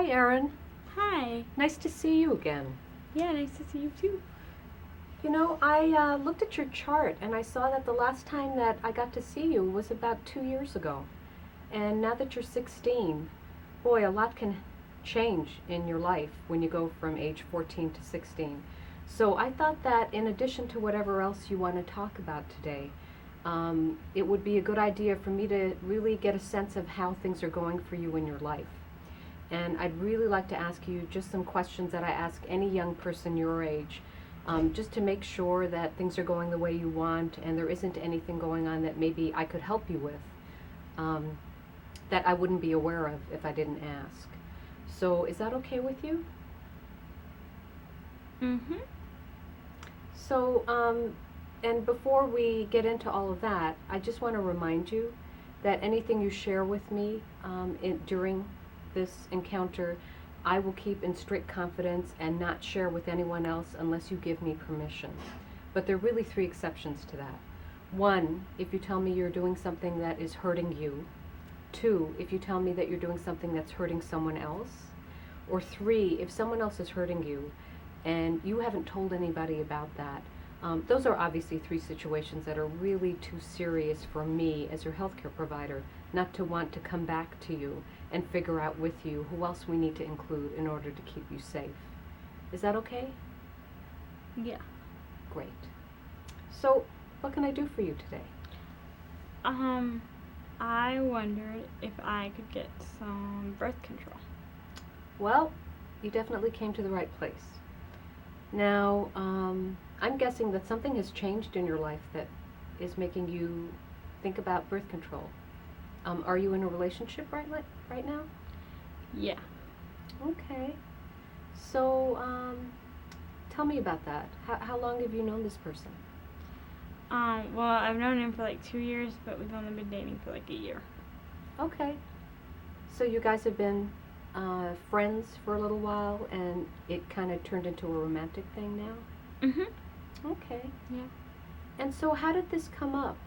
Hi, Erin. Hi. Nice to see you again. Yeah, nice to see you too. I looked at your chart and I saw that the last time that I got to see you was about 2 years ago. And now that you're 16, boy, a lot can change in your life when you go from age 14 to 16. So I thought that in addition to whatever else you want to talk about today, it would be a good idea for me to really get a sense of how things are going for you in your life. And I'd really like to ask you just some questions that I ask any young person your age, just to make sure that things are going the way you want and there isn't anything going on that maybe I could help you with, um, that I wouldn't be aware of if I didn't ask. So is that okay with you? Mm-hmm. And before we get into all of that, I just want to remind you that anything you share with me during this encounter, I will keep in strict confidence and not share with anyone else unless you give me permission. But there are really three exceptions to that. One, if you tell me you're doing something that is hurting you. Two, if you tell me that you're doing something that's hurting someone else. Or three, if someone else is hurting you and you haven't told anybody about that. Those are obviously three situations that are really too serious for me as your healthcare provider not to want to come back to you and figure out with you who else we need to include in order to keep you safe. Is that okay? Yeah. Great. So, what can I do for you today? I wondered if I could get some birth control. Well, you definitely came to the right place. Now, I'm guessing that something has changed in your life that is making you think about birth control. Are you in a relationship right now? Yeah. Okay. So, tell me about that. How long have you known this person? Well, I've known him for like 2 years, but we've only been dating for like a year. Okay. So you guys have been friends for a little while, and it kind of turned into a romantic thing now? Mm-hmm. Okay. Yeah. And so how did this come up,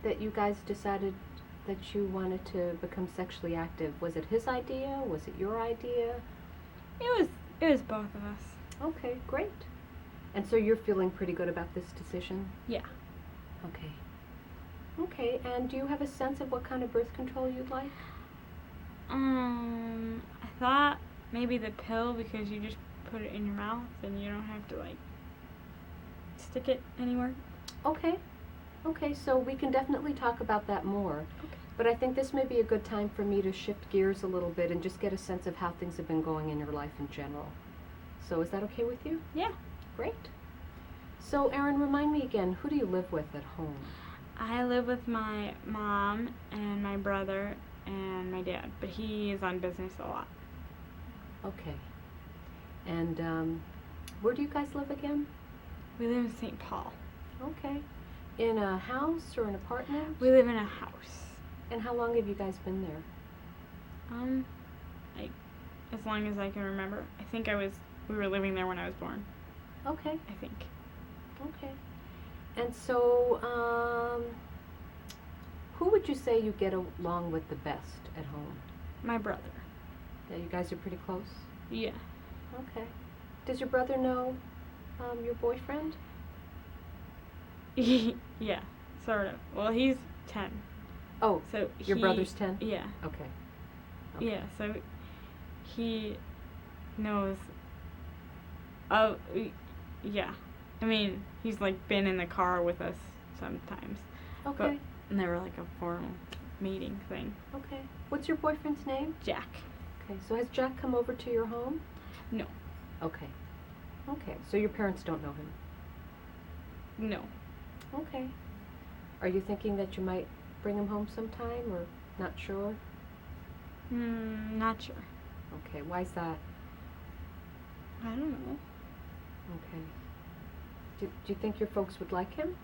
that you guys decided that you wanted to become sexually active? Was it his idea? Was it your idea? It was both of us. Okay, great. And so you're feeling pretty good about this decision? Yeah. Okay. Okay, and do you have a sense of what kind of birth control you'd like? I thought maybe the pill because you just put it in your mouth and you don't have to like stick it anywhere. Okay. Okay, so we can definitely talk about that more. Okay. But I think this may be a good time for me to shift gears a little bit and just get a sense of how things have been going in your life in general. So is that okay with you? Yeah. Great. So, Erin, remind me again, who do you live with at home? I live with my mom and my brother and my dad, but he is on business a lot. Okay. And where do you guys live again? We live in St. Paul. Okay. In a house or an apartment? We live in a house. And how long have you guys been there? Like as long as I can remember. I think we were living there when I was born. Okay. I think. Okay. And so, who would you say you get along with the best at home? My brother. Yeah, you guys are pretty close? Yeah. Okay. Does your brother know your boyfriend? Yeah, sort of. Well, he's 10. Oh, so your brother's 10? Yeah. Okay. Yeah, so he knows of, yeah. I mean, he's like been in the car with us sometimes. Okay. But never like a formal meeting thing. Okay. What's your boyfriend's name? Jack. Okay, so has Jack come over to your home? No. Okay. Okay, so your parents don't know him? No. Okay. Are you thinking that you might bring him home sometime, or not sure? Not sure. Okay, why's that? I don't know. Okay. Do you think your folks would like him?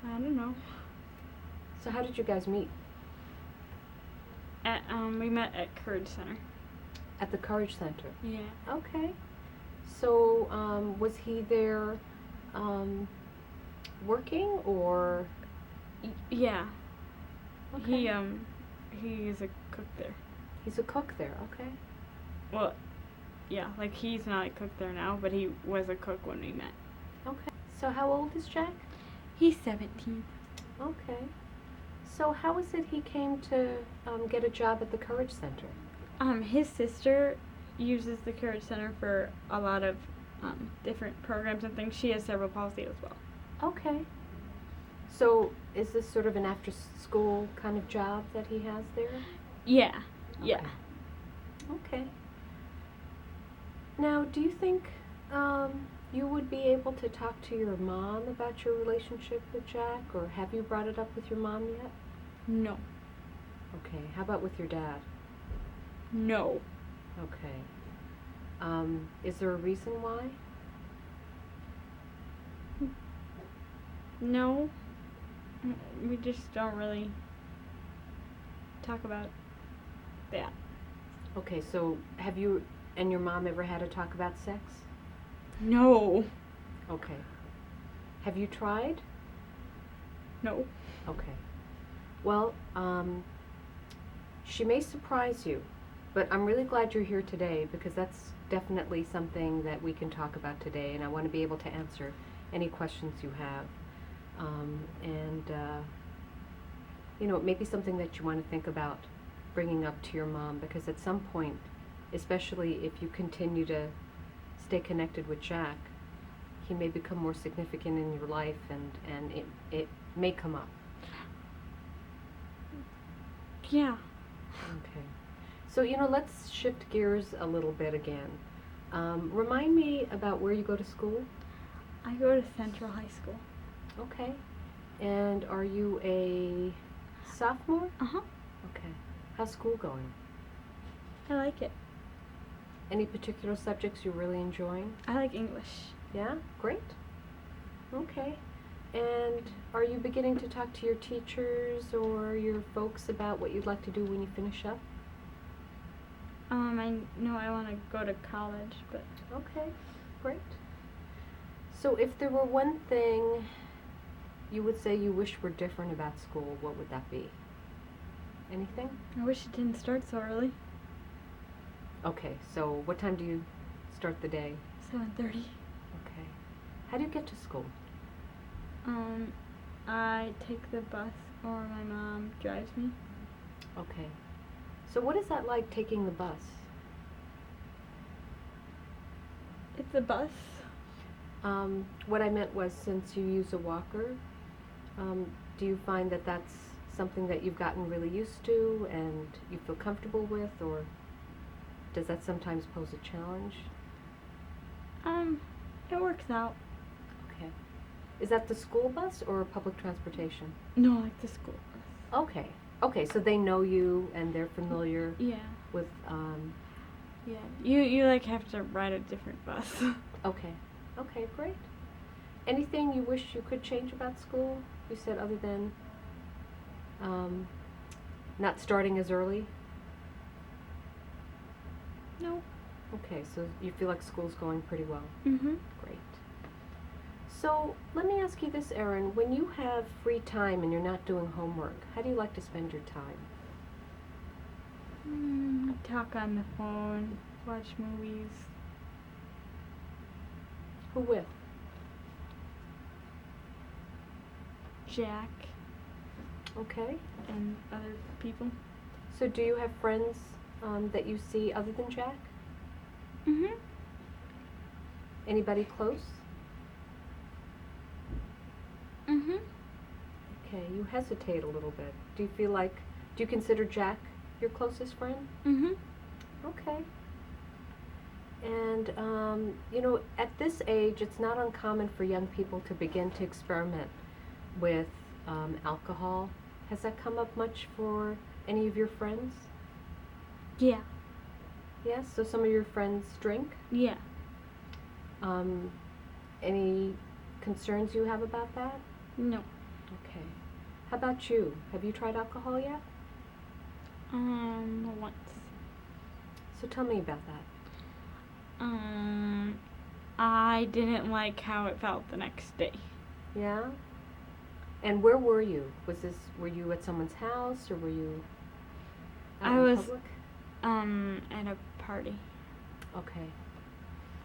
I don't know. So how did you guys meet? We met at Courage Center. At the Courage Center? Yeah. Okay. So, was he there working, or? Yeah. Okay. He is a cook there. He's a cook there, okay. Well, yeah, like he's not a cook there now, but he was a cook when we met. Okay. So how old is Jack? He's 17. Okay. So how is it he came to get a job at the Courage Center? His sister uses the Courage Center for a lot of different programs and things. She has cerebral palsy as well. Okay. So is this sort of an after-school kind of job that he has there? Yeah. Yeah. Okay. Now, do you think you would be able to talk to your mom about your relationship with Jack, or have you brought it up with your mom yet? No. Okay. How about with your dad? No. Okay. Is there a reason why? No. We just don't really talk about that. Okay, so have you and your mom ever had a talk about sex? No. Okay. Have you tried? No. Okay. Well, she may surprise you, but I'm really glad you're here today because that's definitely something that we can talk about today, and I want to be able to answer any questions you have. It may be something that you want to think about bringing up to your mom, because at some point, especially if you continue to stay connected with Jack, he may become more significant in your life, and it may come up. Yeah. Okay. So, let's shift gears a little bit again. Remind me about where you go to school. I go to Central High School. Okay. And are you a sophomore? Uh-huh. Okay. How's school going? I like it. Any particular subjects you're really enjoying? I like English. Yeah? Great. Okay. And are you beginning to talk to your teachers or your folks about what you'd like to do when you finish up? I know I want to go to college, but... Okay. Great. So if there were one thing you would say you wish were different about school, what would that be? Anything? I wish it didn't start so early. Okay, so what time do you start the day? 7:30. Okay. How do you get to school? I take the bus or my mom drives me. Okay. So what is that like, taking the bus? It's a bus. What I meant was, since you use a walker, do you find that that's something that you've gotten really used to and you feel comfortable with, or does that sometimes pose a challenge? It works out. Okay. Is that the school bus or public transportation? No, like the school bus. Okay. Okay, so they know you and they're familiar Yeah. with, Yeah. You like have to ride a different bus. okay. Okay, great. Anything you wish you could change about school? You said other than not starting as early? No. Okay, so you feel like school's going pretty well. Mhm. Great. So let me ask you this, Erin. When you have free time and you're not doing homework, how do you like to spend your time? Talk on the phone, watch movies. Who with? Jack Okay. and other people. So do you have friends that you see other than Jack? Mhm. Anybody close? Mhm. Okay, you hesitate a little bit. Do you consider Jack your closest friend? Mhm. Okay. And, at this age, it's not uncommon for young people to begin to experiment with alcohol. Has that come up much for any of your friends? Yeah. Yes? So some of your friends drink? Yeah. Any concerns you have about that? No. Okay. How about you? Have you tried alcohol yet? Once. So tell me about that. I didn't like how it felt the next day. Yeah? And where were you? Were you at someone's house, or were you out in public? At a party. Okay.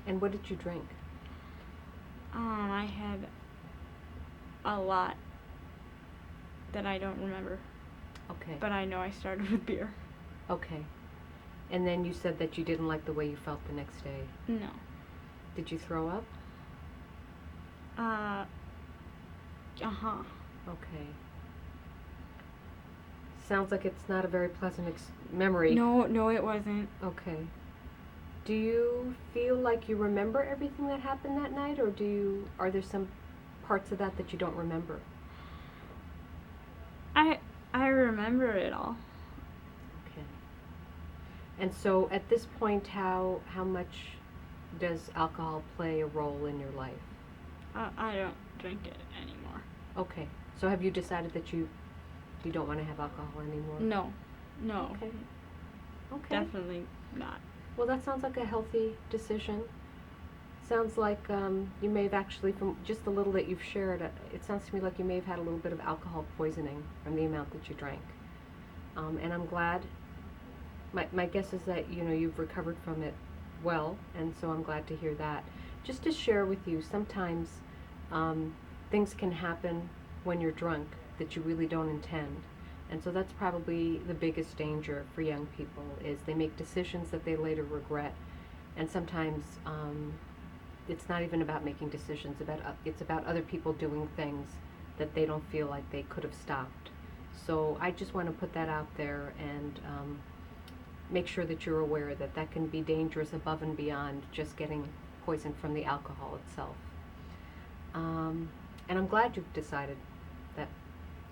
And what did you drink? I had a lot that I don't remember, Okay. but I know I started with beer. Okay. And then you said that you didn't like the way you felt the next day. No. Did you throw up? Uh-huh. Okay. Sounds like it's not a very pleasant memory. No, it wasn't. Okay. Do you feel like you remember everything that happened that night, or are there some parts of that that you don't remember? I remember it all. Okay. And so at this point, how much does alcohol play a role in your life? I don't drink it anymore. Okay. So have you decided that you don't want to have alcohol anymore? No. Okay. Okay. Definitely not. Well, that sounds like a healthy decision. Sounds like you may have actually, from just the little that you've shared, it sounds to me like you may have had a little bit of alcohol poisoning from the amount that you drank. And I'm glad. My guess is that you've recovered from it well, and so I'm glad to hear that. Just to share with you, sometimes things can happen when you're drunk that you really don't intend. And so that's probably the biggest danger for young people, is they make decisions that they later regret. And sometimes it's not even about making decisions, it's about other people doing things that they don't feel like they could have stopped. So I just want to put that out there and make sure that you're aware that that can be dangerous above and beyond just getting poisoned from the alcohol itself. And I'm glad you've decided that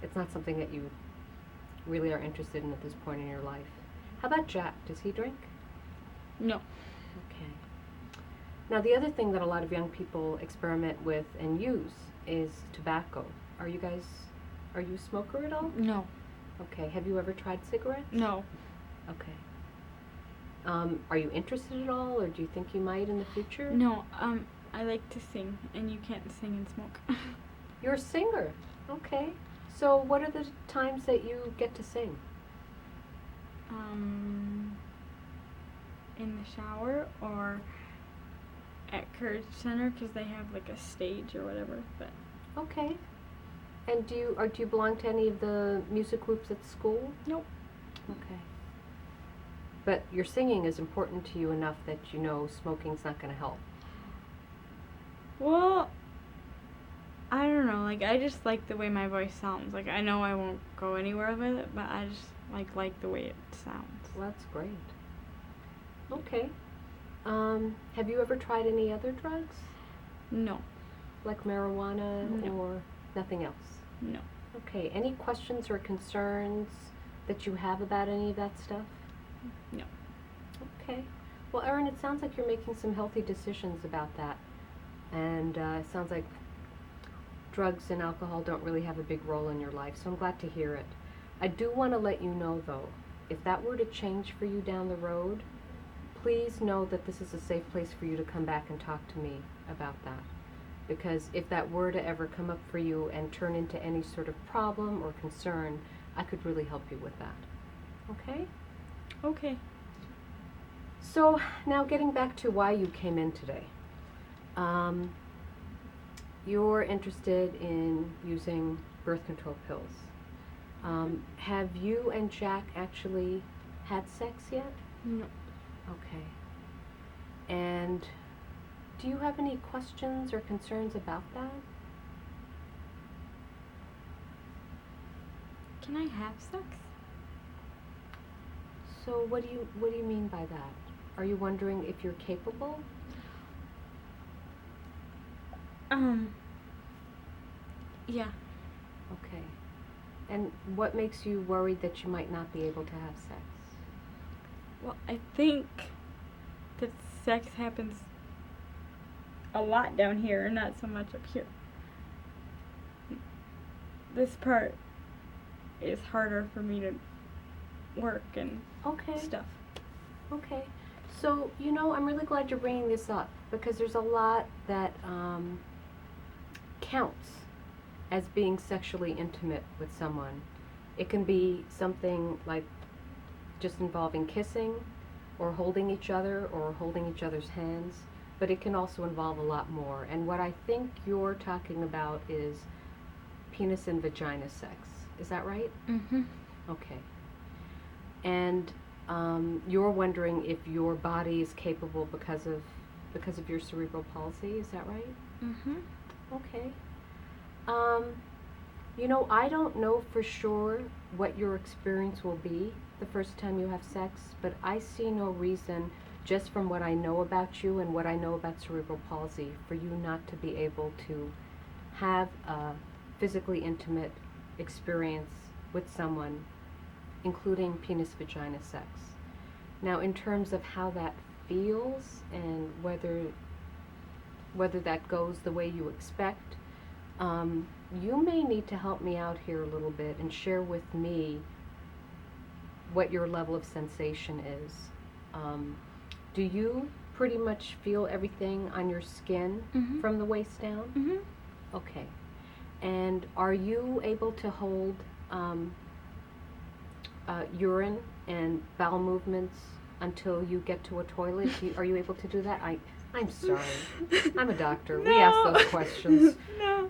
it's not something that you really are interested in at this point in your life. How about Jack? Does he drink? No. Okay. Now, the other thing that a lot of young people experiment with and use is tobacco. Are you a smoker at all? No. Okay. Have you ever tried cigarettes? No. Okay. Are you interested at all, or do you think you might in the future? No. I like to sing, and you can't sing and smoke. You're a singer. Okay. So what are the times that you get to sing? In the shower or at Courage Center, because they have like a stage or whatever. But Okay. And do you belong to any of the music groups at school? nope. Okay. But your singing is important to you enough that you know smoking's not going to help. Well, I don't know. Like, I just like the way my voice sounds. Like, I know I won't go anywhere with it, but I just like the way it sounds. Well, that's great. Okay. Have you ever tried any other drugs? No. Like marijuana No. or nothing else? No. Okay. Any questions or concerns that you have about any of that stuff? No. Okay. Well, Erin, it sounds like you're making some healthy decisions about that. And it sounds like drugs and alcohol don't really have a big role in your life, so I'm glad to hear it. I do want to let you know, though, if that were to change for you down the road, please know that this is a safe place for you to come back and talk to me about that. Because if that were to ever come up for you and turn into any sort of problem or concern, I could really help you with that. Okay? Okay. So, now getting back to why you came in today. You're interested in using birth control pills. Have you and Jack actually had sex yet? No. Okay. And do you have any questions or concerns about that? Can I have sex? So what do you mean by that? Are you wondering if you're capable? Yeah. Okay. And what makes you worried that you might not be able to have sex? Well, I think that sex happens a lot down here and not so much up here. This part is harder for me to work and Okay. stuff. Okay. So, I'm really glad you're bringing this up because there's a lot that counts as being sexually intimate with someone. It can be something like just involving kissing. or holding each other or holding each other's hands, but it can also involve a lot more. And what I think you're talking about is penis and vagina sex. Is that right? Mhm. Okay. And you're wondering if your body is capable because of your cerebral palsy. Is that right? Mhm. Okay. Um, I don't know for sure what your experience will be the first time you have sex, but I see no reason, just from what I know about you and what I know about cerebral palsy, for you not to be able to have a physically intimate experience with someone, including penis-vagina sex. Now, in terms of how that feels and whether that goes the way you expect, you may need to help me out here a little bit and share with me what your level of sensation is. Do you pretty much feel everything on your skin Mhm. from the waist down? Mhm. Okay. And are you able to hold urine and bowel movements until you get to a toilet? Are you able to do that? I'm sorry. I'm a doctor. We ask those questions. No.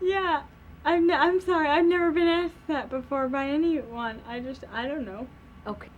Yeah. I'm sorry. I've never been asked that before by anyone. I don't know. Okay.